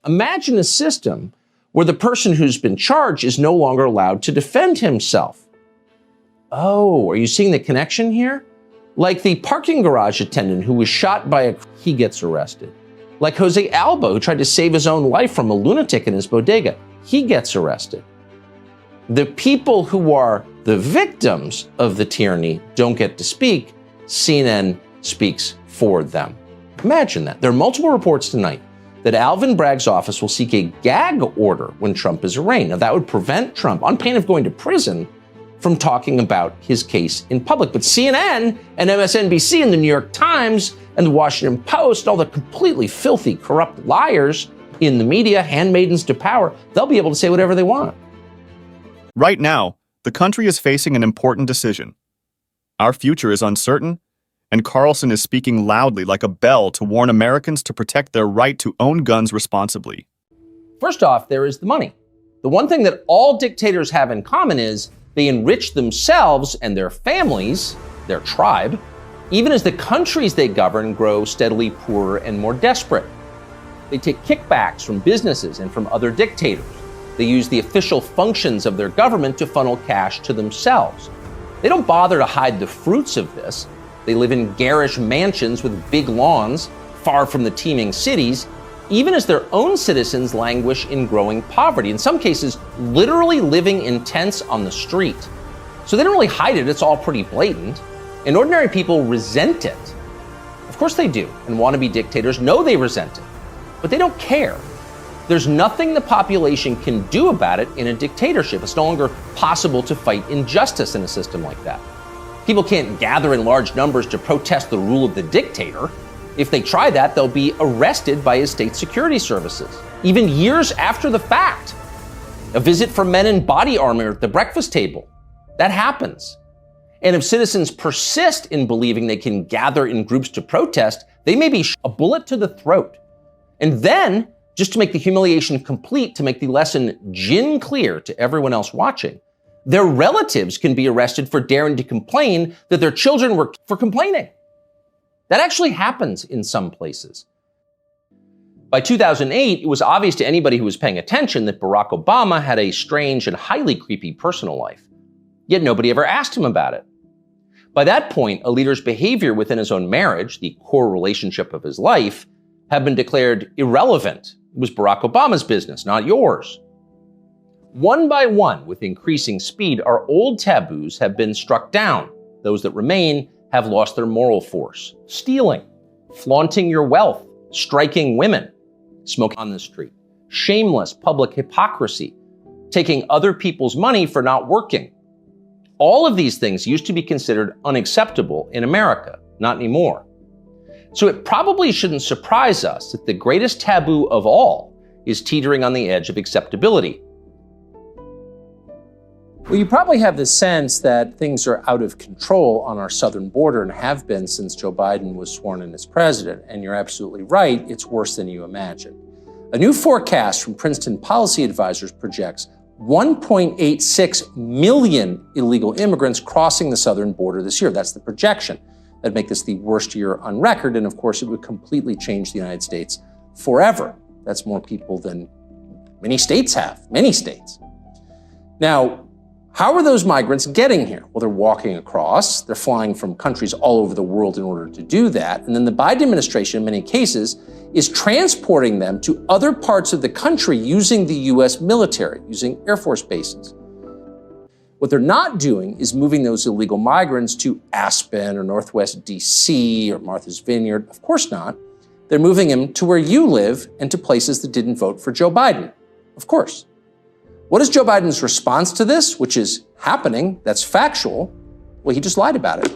Imagine a system where the person who's been charged is no longer allowed to defend himself. Oh, are you seeing the connection here? Like the parking garage attendant who was shot by he gets arrested. Like Jose Alba, who tried to save his own life from a lunatic in his bodega, he gets arrested. The people who are the victims of the tyranny don't get to speak. CNN speaks for them. Imagine that. There are multiple reports tonight that Alvin Bragg's office will seek a gag order when Trump is arraigned. Now, that would prevent Trump, on pain of going to prison, from talking about his case in public. But CNN and MSNBC and the New York Times and the Washington Post, all the completely filthy, corrupt liars in the media, handmaidens to power, they'll be able to say whatever they want. Right now, the country is facing an important decision. Our future is uncertain, and Carlson is speaking loudly like a bell to warn Americans to protect their right to own guns responsibly. First off, there is the money. The one thing that all dictators have in common is they enrich themselves and their families, their tribe, even as the countries they govern grow steadily poorer and more desperate. They take kickbacks from businesses and from other dictators. They use the official functions of their government to funnel cash to themselves. They don't bother to hide the fruits of this. They live in garish mansions with big lawns, far from the teeming cities, even as their own citizens languish in growing poverty, in some cases literally living in tents on the street. So they don't really hide it, it's all pretty blatant. And ordinary people resent it. Of course they do, and wannabe dictators know they resent it, but they don't care. There's nothing the population can do about it in a dictatorship. It's no longer possible to fight injustice in a system like that. People can't gather in large numbers to protest the rule of the dictator. If they try that, they'll be arrested by his state security services, even years after the fact. A visit from men in body armor at the breakfast table. That happens. And if citizens persist in believing they can gather in groups to protest, they may be a bullet to the throat. And then, just to make the humiliation complete, to make the lesson gin clear to everyone else watching, their relatives can be arrested for daring to complain that their children were for complaining. That actually happens in some places. By 2008, it was obvious to anybody who was paying attention that Barack Obama had a strange and highly creepy personal life. Yet nobody ever asked him about it. By that point, a leader's behavior within his own marriage, the core relationship of his life, had been declared irrelevant. It was Barack Obama's business, not yours. One by one, with increasing speed, our old taboos have been struck down. Those that remain have lost their moral force. Stealing, flaunting your wealth, striking women, smoking on the street, shameless public hypocrisy, taking other people's money for not working. All of these things used to be considered unacceptable in America, not anymore. So it probably shouldn't surprise us that the greatest taboo of all is teetering on the edge of acceptability. Well, you probably have the sense that things are out of control on our southern border and have been since Joe Biden was sworn in as president. And you're absolutely right, it's worse than you imagine. A new forecast from Princeton Policy Advisors projects 1.86 million illegal immigrants crossing the southern border this year. That's the projection. That'd make this the worst year on record. And of course, it would completely change the United States forever. That's more people than many states have, many states. Now, how are those migrants getting here? Well, they're walking across. They're flying from countries all over the world in order to do that. And then the Biden administration, in many cases, is transporting them to other parts of the country using the U.S. military, using Air Force bases. What they're not doing is moving those illegal migrants to Aspen or Northwest D.C. or Martha's Vineyard. Of course not. They're moving them to where you live and to places that didn't vote for Joe Biden. Of course. What is Joe Biden's response to this, which is happening, that's factual? Well, he just lied about it.